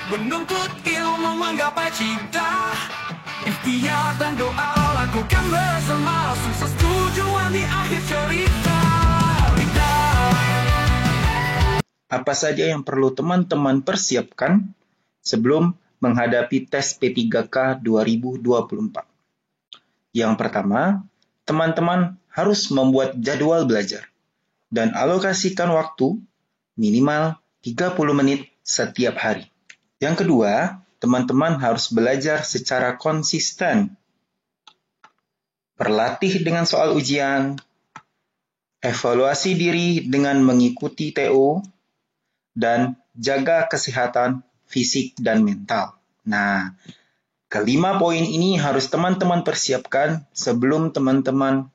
menuntut ilmu menggapai cinta. Ikhtiar dan doa lakukan bersama, sukses tujuan di akhir cerita. Apa saja yang perlu teman-teman persiapkan sebelum menghadapi tes P3K 2024? Yang pertama, teman-teman harus membuat jadwal belajar dan alokasikan waktu minimal 30 menit setiap hari. Yang kedua, teman-teman harus belajar secara konsisten, berlatih dengan soal ujian, evaluasi diri dengan mengikuti TO, dan jaga kesehatan fisik dan mental. Nah, kelima poin ini harus teman-teman persiapkan sebelum teman-teman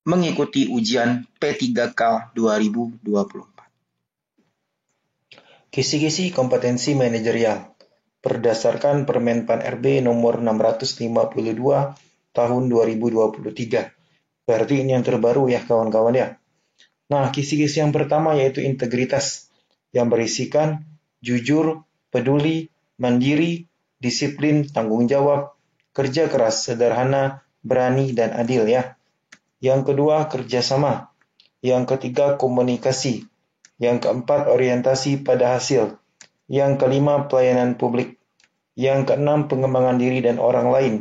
mengikuti ujian P3K 2024. Kisi-kisi kompetensi manajerial berdasarkan Permenpan RB nomor 652 tahun 2023. Berarti ini yang terbaru ya kawan-kawan ya. Nah, kisi-kisi yang pertama yaitu integritas yang berisikan jujur, peduli, mandiri, disiplin, tanggung jawab, kerja keras, sederhana, berani, dan adil ya. Yang kedua, kerjasama. Yang ketiga, komunikasi. Yang keempat, orientasi pada hasil. Yang kelima, pelayanan publik. Yang keenam, pengembangan diri dan orang lain.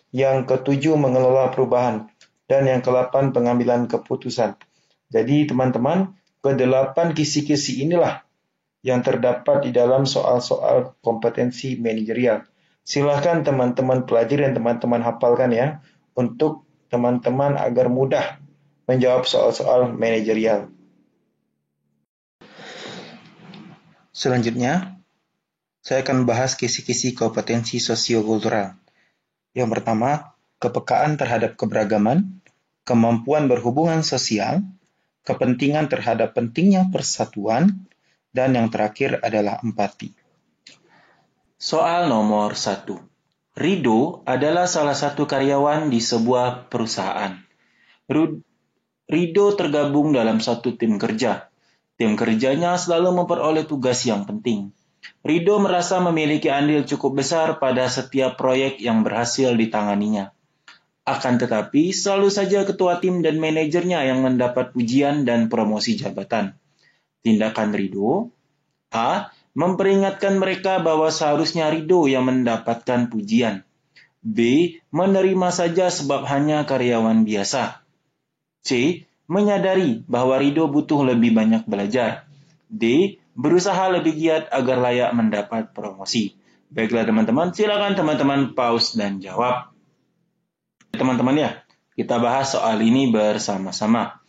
Yang ketujuh, mengelola perubahan. Dan yang kedelapan, pengambilan keputusan. Jadi teman-teman, ke-8 kisi-kisi inilah yang terdapat di dalam soal-soal kompetensi manajerial. Silahkan teman-teman pelajari dan teman-teman hafalkan ya, untuk teman-teman agar mudah menjawab soal-soal manajerial. Selanjutnya, saya akan bahas kisi-kisi kompetensi sosiokultural. Yang pertama, kepekaan terhadap keberagaman, kemampuan berhubungan sosial, kepentingan terhadap pentingnya persatuan, dan yang terakhir adalah empati. Soal nomor 1. Rido adalah salah satu karyawan di sebuah perusahaan. Rido tergabung dalam satu tim kerja. Tim kerjanya selalu memperoleh tugas yang penting. Rido merasa memiliki andil cukup besar pada setiap proyek yang berhasil ditanganinya. Akan tetapi, selalu saja ketua tim dan manajernya yang mendapat pujian dan promosi jabatan. Tindakan Rido: A. Memperingatkan mereka bahwa seharusnya Rido yang mendapatkan pujian. B. Menerima saja sebab hanya karyawan biasa. C. Menyadari bahwa Rido butuh lebih banyak belajar. D. Berusaha lebih giat agar layak mendapat promosi. Baiklah teman-teman, silakan teman-teman pause dan jawab. Teman-teman ya, kita bahas soal ini bersama-sama.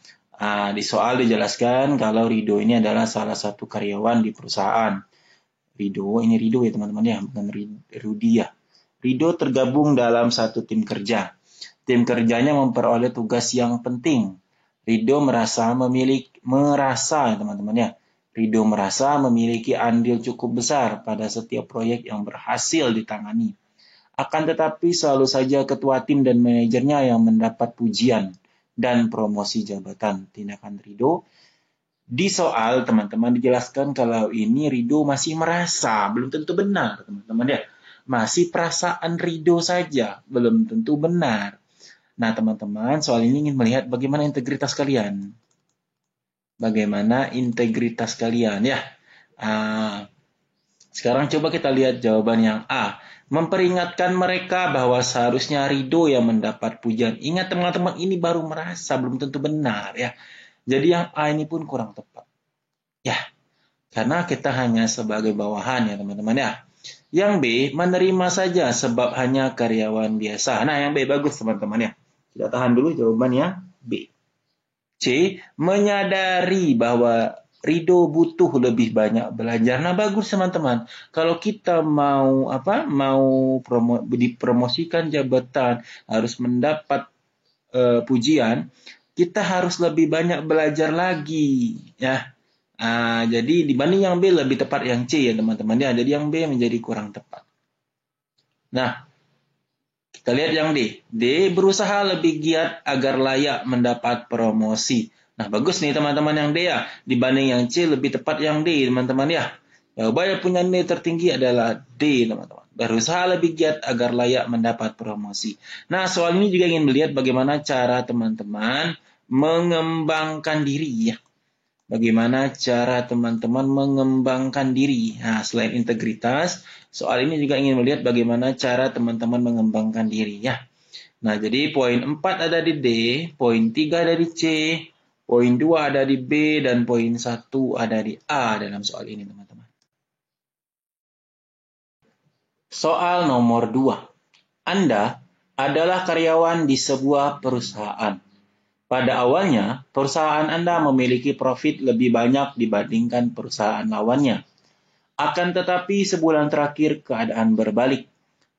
Di soal dijelaskan kalau Rido ini adalah salah satu karyawan di perusahaan. Rido ya teman-teman ya, bukan Rudi ya. Rido tergabung dalam satu tim kerja. Tim kerjanya memperoleh tugas yang penting. Rido merasa memiliki andil cukup besar pada setiap proyek yang berhasil ditangani. Akan tetapi selalu saja ketua tim dan manajernya yang mendapat pujian dan promosi jabatan. Tindakan Rido. Di soal teman-teman dijelaskan kalau ini Rido masih merasa, belum tentu benar teman-teman ya. Masih perasaan Rido saja, belum tentu benar. Nah teman-teman, soal ini ingin melihat bagaimana integritas kalian. Ya. Sekarang coba kita lihat jawaban yang A. Memperingatkan mereka bahwa seharusnya Rido yang mendapat pujian. Ingat teman-teman, ini baru merasa, belum tentu benar ya. Jadi yang A ini pun kurang tepat. Ya, karena kita hanya sebagai bawahan ya teman-teman ya. Yang B, menerima saja sebab hanya karyawan biasa. Nah yang B bagus teman-teman ya. Kita tahan dulu jawabannya B. C, menyadari bahwa Rido butuh lebih banyak belajar. Nah bagus teman-teman. Kalau kita mau dipromosikan jabatan, harus mendapat pujian, kita harus lebih banyak belajar lagi ya. Jadi dibanding yang B lebih tepat yang C ya teman-teman ya. Jadi yang B menjadi kurang tepat. Nah, kita lihat yang D. D berusaha lebih giat agar layak mendapat promosi. Nah, bagus nih teman-teman yang D ya. Dibanding yang C lebih tepat yang D teman-teman ya. Jawaban yang punya nilai tertinggi adalah D, teman-teman. Berusaha lebih giat agar layak mendapat promosi. Nah, soal ini juga ingin melihat bagaimana cara teman-teman mengembangkan diri ya. Bagaimana cara teman-teman mengembangkan diri. Nah, selain integritas, soal ini juga ingin melihat bagaimana cara teman-teman mengembangkan diri ya. Nah, jadi poin 4 ada di D, poin 3 ada di C, poin 2 ada di B, dan poin 1 ada di A dalam soal ini, teman-teman. Soal nomor 2. Anda adalah karyawan di sebuah perusahaan. Pada awalnya, perusahaan Anda memiliki profit lebih banyak dibandingkan perusahaan lawannya. Akan tetapi sebulan terakhir keadaan berbalik.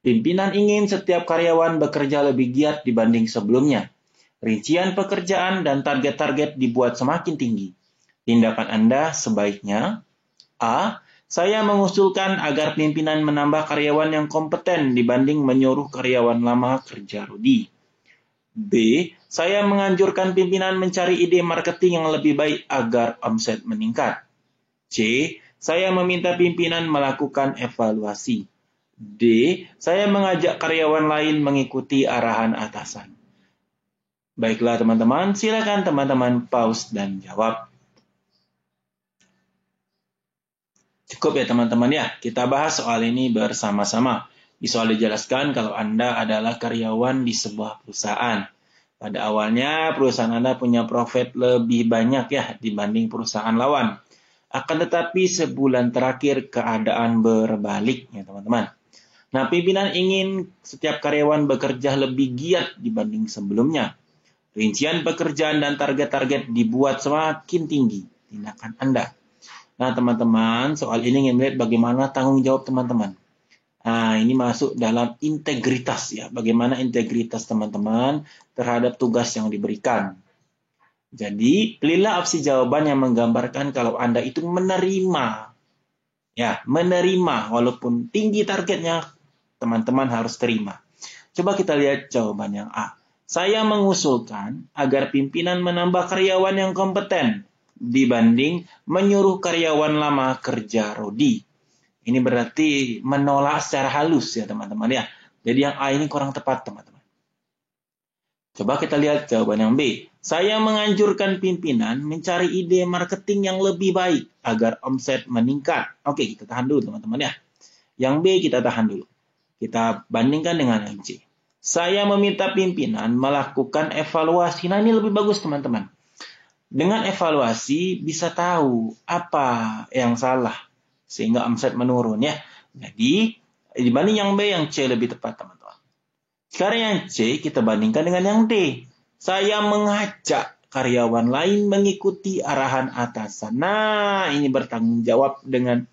Pimpinan ingin setiap karyawan bekerja lebih giat dibanding sebelumnya. Rincian pekerjaan dan target-target dibuat semakin tinggi. Tindakan Anda sebaiknya A. Saya mengusulkan agar pimpinan menambah karyawan yang kompeten dibanding menyuruh karyawan lama kerja rudi. B. Saya menganjurkan pimpinan mencari ide marketing yang lebih baik agar omset meningkat. C. Saya meminta pimpinan melakukan evaluasi. D. Saya mengajak karyawan lain mengikuti arahan atasan. Baiklah teman-teman, silakan teman-teman pause dan jawab. Cukup ya teman-teman ya, kita bahas soal ini bersama-sama. Di soal dijelaskan kalau Anda adalah karyawan di sebuah perusahaan. Pada awalnya perusahaan Anda punya profit lebih banyak ya dibanding perusahaan lawan. Akan tetapi sebulan terakhir keadaan berbalik ya teman-teman. Nah, pimpinan ingin setiap karyawan bekerja lebih giat dibanding sebelumnya. Rincian pekerjaan dan target-target dibuat semakin tinggi. Tindakan Anda. Nah, teman-teman, soal ini ingin melihat bagaimana tanggung jawab teman-teman. Nah, ini masuk dalam integritas ya. Bagaimana integritas teman-teman terhadap tugas yang diberikan. Jadi, pilihlah opsi jawaban yang menggambarkan kalau Anda itu menerima. Ya, menerima walaupun tinggi targetnya, teman-teman harus terima. Coba kita lihat jawaban yang A. Saya mengusulkan agar pimpinan menambah karyawan yang kompeten dibanding menyuruh karyawan lama kerja rodi. Ini berarti menolak secara halus ya teman-teman ya. Jadi yang A ini kurang tepat teman-teman. Coba kita lihat jawaban yang B. Saya menganjurkan pimpinan mencari ide marketing yang lebih baik agar omset meningkat. Oke, kita tahan dulu teman-teman ya. Yang B kita tahan dulu. Kita bandingkan dengan yang C. Saya meminta pimpinan melakukan evaluasi. Nah, ini lebih bagus teman-teman. Dengan evaluasi bisa tahu apa yang salah sehingga omset menurun ya. Jadi dibanding yang B, yang C lebih tepat teman-teman. Sekarang yang C kita bandingkan dengan yang D. Saya mengajak karyawan lain mengikuti arahan atasan. Nah, ini bertanggung jawab dengan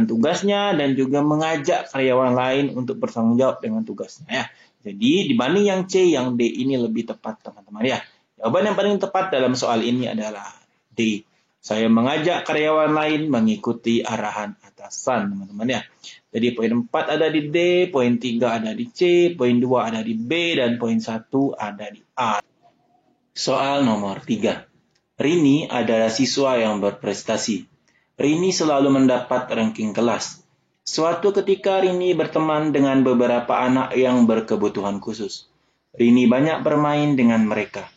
tugasnya dan juga mengajak karyawan lain untuk bertanggung jawab dengan tugasnya ya. Jadi dibanding yang C, yang D ini lebih tepat teman-teman ya. Jawaban yang paling tepat dalam soal ini adalah D. Saya mengajak karyawan lain mengikuti arahan atasan, teman-teman ya. Jadi poin 4 ada di D, poin 3 ada di C, poin 2 ada di B, dan poin 1 ada di A. Soal nomor 3. Rini adalah siswa yang berprestasi. Rini selalu mendapat ranking kelas. Suatu ketika Rini berteman dengan beberapa anak yang berkebutuhan khusus. Rini banyak bermain dengan mereka.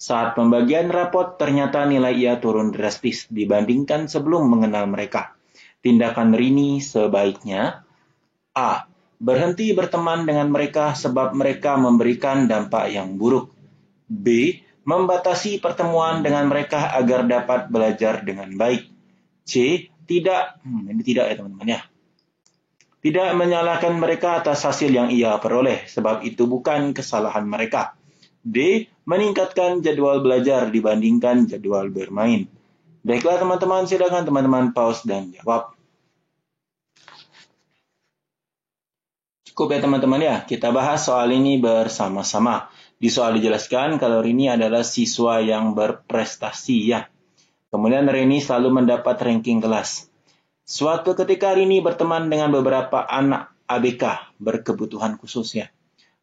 Saat pembagian rapot, ternyata nilai ia turun drastis dibandingkan sebelum mengenal mereka. Tindakan Rini sebaiknya A. Berhenti berteman dengan mereka sebab mereka memberikan dampak yang buruk. B. Membatasi pertemuan dengan mereka agar dapat belajar dengan baik. C. Ini tidak ya teman-teman ya. Tidak menyalahkan mereka atas hasil yang ia peroleh sebab itu bukan kesalahan mereka. D. Meningkatkan jadwal belajar dibandingkan jadwal bermain. Baiklah teman-teman, silakan teman-teman pause dan jawab. Cukup ya teman-teman ya, kita bahas soal ini bersama-sama. Di soal dijelaskan kalau Rini adalah siswa yang berprestasi ya. Kemudian Rini selalu mendapat ranking kelas. Suatu ketika Rini berteman dengan beberapa anak ABK berkebutuhan khusus ya.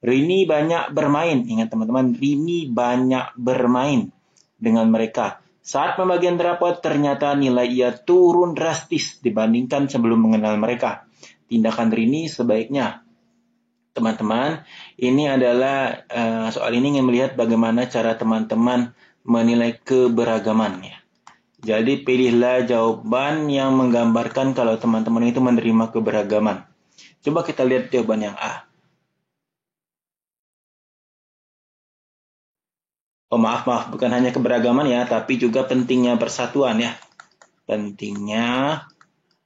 Rini banyak bermain, ingat teman-teman, Rini banyak bermain dengan mereka. Saat pembagian rapot, ternyata nilai ia turun drastis dibandingkan sebelum mengenal mereka. Tindakan Rini sebaiknya. Teman-teman, ini adalah soal ini ingin melihat bagaimana cara teman-teman menilai keberagaman. Ya. Jadi pilihlah jawaban yang menggambarkan kalau teman-teman itu menerima keberagaman. Coba kita lihat jawaban yang A. Oh maaf, bukan hanya keberagaman ya, tapi juga pentingnya persatuan ya. Pentingnya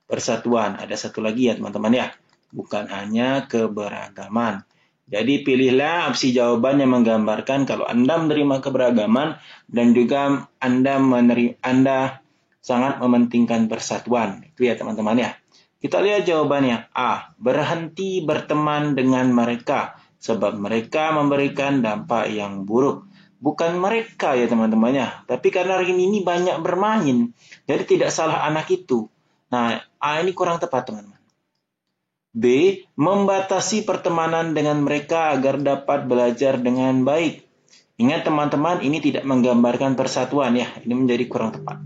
persatuan. Ada satu lagi ya teman-teman ya. Bukan hanya keberagaman. Jadi pilihlah opsi jawaban yang menggambarkan kalau Anda menerima keberagaman dan juga Anda sangat mementingkan persatuan. Itu ya teman-teman ya. Kita lihat jawabannya. A. Berhenti berteman dengan mereka sebab mereka memberikan dampak yang buruk. Bukan mereka ya teman-teman ya. Tapi karena Rini ini banyak bermain. Jadi tidak salah anak itu. Nah, A ini kurang tepat teman-teman. B. Membatasi pertemanan dengan mereka agar dapat belajar dengan baik. Ingat teman-teman, ini tidak menggambarkan persatuan ya. Ini menjadi kurang tepat.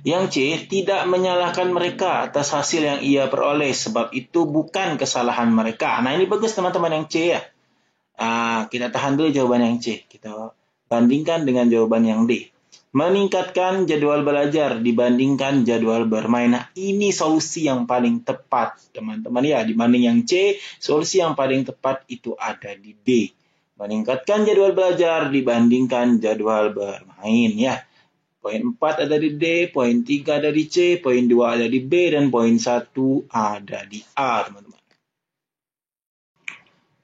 Yang C. Tidak menyalahkan mereka atas hasil yang ia peroleh. Sebab itu bukan kesalahan mereka. Nah ini bagus teman-teman yang C ya. Kita tahan dulu jawaban yang C. Kita bandingkan dengan jawaban yang D. Meningkatkan jadwal belajar dibandingkan jadwal bermain. Nah, ini solusi yang paling tepat, teman-teman ya. Dibanding yang C, solusi yang paling tepat itu ada di D. Meningkatkan jadwal belajar dibandingkan jadwal bermain ya. Poin 4 ada di D, poin 3 ada di C, poin 2 ada di B, dan poin 1 ada di A, teman-teman.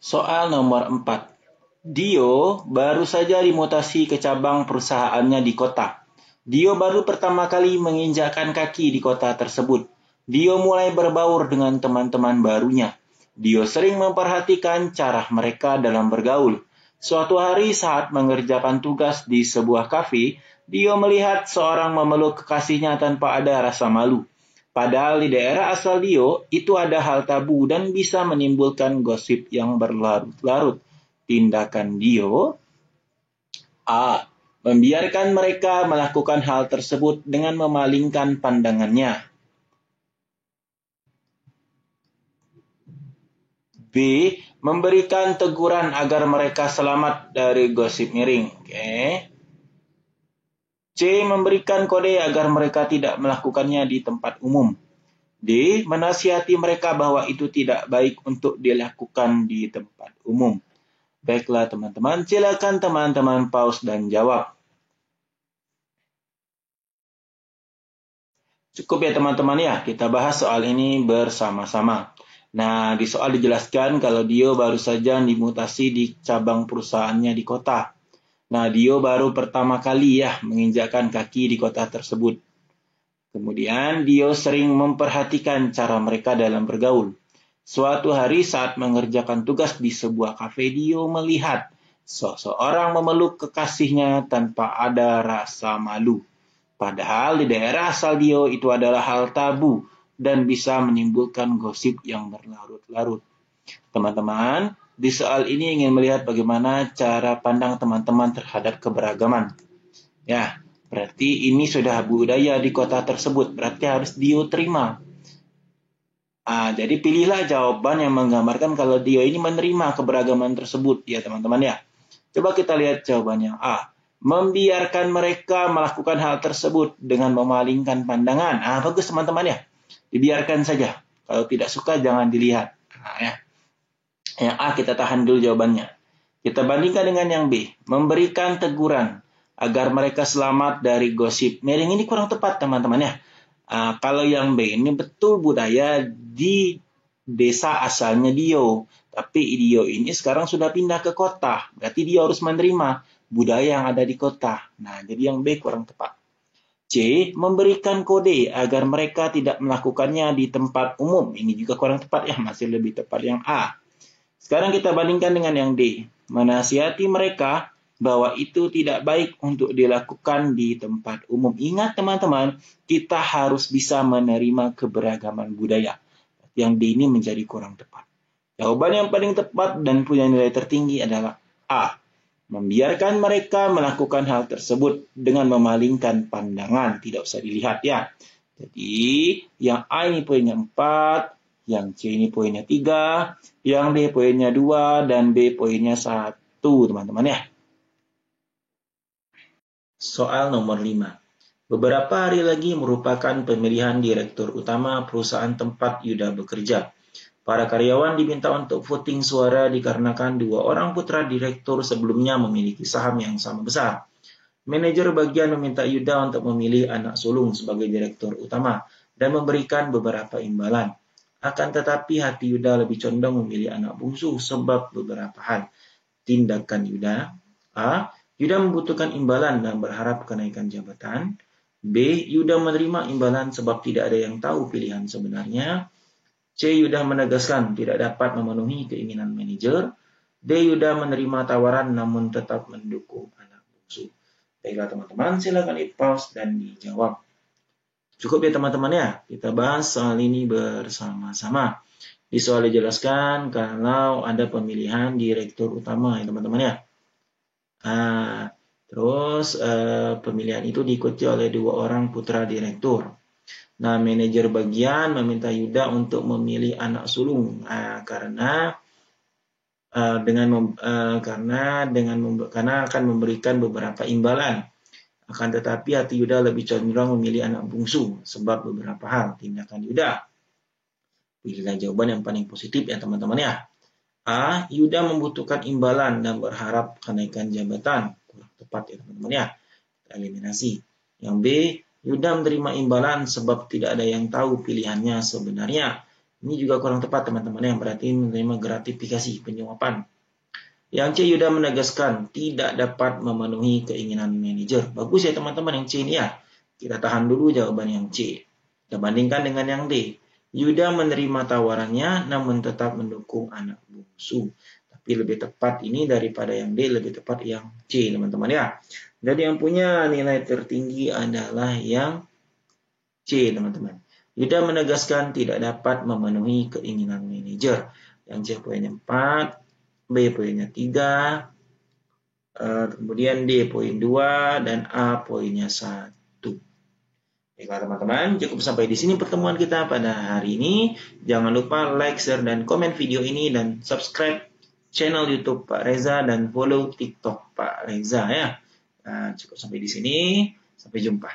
Soal nomor 4. Dio baru saja dimutasi ke cabang perusahaannya di kota. Dio baru pertama kali menginjakkan kaki di kota tersebut. Dio mulai berbaur dengan teman-teman barunya. Dio sering memperhatikan cara mereka dalam bergaul. Suatu hari saat mengerjakan tugas di sebuah kafe, Dio melihat seorang memeluk kekasihnya tanpa ada rasa malu. Padahal di daerah asal Dio, itu ada hal tabu dan bisa menimbulkan gosip yang berlarut-larut. Tindakan Dio. A. Membiarkan mereka melakukan hal tersebut dengan memalingkan pandangannya. B. Memberikan teguran agar mereka selamat dari gosip miring. C. Memberikan kode agar mereka tidak melakukannya di tempat umum. D. Menasihati mereka bahwa itu tidak baik untuk dilakukan di tempat umum. Baiklah teman-teman, silakan teman-teman pause dan jawab. Cukup ya teman-teman ya, kita bahas soal ini bersama-sama. Nah, di soal dijelaskan kalau Dio baru saja dimutasi di cabang perusahaannya di kota. Nah, Dio baru pertama kali ya menginjakkan kaki di kota tersebut. Kemudian Dio sering memperhatikan cara mereka dalam bergaul. Suatu hari saat mengerjakan tugas di sebuah kafe, Dio melihat seseorang memeluk kekasihnya tanpa ada rasa malu. Padahal di daerah asal Dio itu adalah hal tabu dan bisa menimbulkan gosip yang berlarut-larut. Teman-teman, di soal ini ingin melihat bagaimana cara pandang teman-teman terhadap keberagaman. Ya, berarti ini sudah budaya di kota tersebut, berarti harus Dio terima. Jadi pilihlah jawaban yang menggambarkan kalau Dio ini menerima keberagaman tersebut ya teman-teman ya. Coba kita lihat jawabannya. A. Membiarkan mereka melakukan hal tersebut dengan memalingkan pandangan. Bagus teman-teman ya. Dibiarkan saja. Kalau tidak suka jangan dilihat. Ya. Yang A kita tahan dulu jawabannya. Kita bandingkan dengan yang B. Memberikan teguran agar mereka selamat dari gosip miring. Ini kurang tepat teman-teman ya. Kalau yang B ini betul budaya di desa asalnya Dio. Tapi Dio ini sekarang sudah pindah ke kota. Berarti Dio harus menerima budaya yang ada di kota. Nah, jadi yang B kurang tepat. C. Memberikan kode agar mereka tidak melakukannya di tempat umum. Ini juga kurang tepat ya. Masih lebih tepat yang A. Sekarang kita bandingkan dengan yang D. Menasihati mereka bahwa itu tidak baik untuk dilakukan di tempat umum. Ingat teman-teman, kita harus bisa menerima keberagaman budaya. Yang D ini menjadi kurang tepat. Jawaban yang paling tepat dan punya nilai tertinggi adalah A. Membiarkan mereka melakukan hal tersebut dengan memalingkan pandangan. Tidak usah dilihat ya. Jadi, yang A ini poinnya 4, yang C ini poinnya 3, yang D poinnya 2, dan B poinnya 1, teman-teman ya. Soal nomor 5. Beberapa hari lagi merupakan pemilihan direktur utama perusahaan tempat Yuda bekerja. Para karyawan diminta untuk voting suara dikarenakan 2 orang putra direktur sebelumnya memiliki saham yang sama besar. Manajer bagian meminta Yuda untuk memilih anak sulung sebagai direktur utama dan memberikan beberapa imbalan. Akan tetapi hati Yuda lebih condong memilih anak bungsu sebab beberapa hal. Tindakan Yuda: A. Yuda membutuhkan imbalan dan berharap kenaikan jabatan. B. Yuda menerima imbalan sebab tidak ada yang tahu pilihan sebenarnya. C. Yuda menegaskan tidak dapat memenuhi keinginan manajer. D. Yuda menerima tawaran namun tetap mendukung anak bungsu. Baiklah teman-teman, silakan di-pause dan dijawab. Cukup ya teman-teman ya, kita bahas soal ini bersama-sama. Di soal dijelaskan kalau ada pemilihan direktur utama ya teman-teman ya. Terus pemilihan itu diikuti oleh 2 orang putra direktur. Nah, manajer bagian meminta Yuda untuk memilih anak sulung karena akan memberikan beberapa imbalan. Akan tetapi hati Yuda lebih condong memilih anak bungsu sebab beberapa hal. Tindakan Yuda: pilihlah jawaban yang paling positif ya teman-teman ya. A. Yuda membutuhkan imbalan dan berharap kenaikan jabatan. Kurang tepat ya teman-teman ya. Kita eliminasi. Yang B. Yuda menerima imbalan sebab tidak ada yang tahu pilihannya sebenarnya. Ini juga kurang tepat teman-teman yang berarti menerima gratifikasi penjawatan. Yang C. Yuda menegaskan tidak dapat memenuhi keinginan manajer. Bagus ya teman-teman yang C ini ya. Kita tahan dulu jawaban yang C. Kita bandingkan dengan yang D. Yuda menerima tawarannya namun tetap mendukung anak bungsu. Tapi lebih tepat ini daripada yang D, lebih tepat yang C teman-teman ya. Jadi yang punya nilai tertinggi adalah yang C teman-teman. Yuda menegaskan tidak dapat memenuhi keinginan manajer. Yang C poinnya 4, B poinnya 3, kemudian D poin 2, dan A poinnya 1. Baiklah teman-teman, cukup sampai di sini pertemuan kita pada hari ini. Jangan lupa like, share, dan komen video ini, dan subscribe channel YouTube Pak Reza, dan follow TikTok Pak Reza ya. Cukup sampai di sini, sampai jumpa.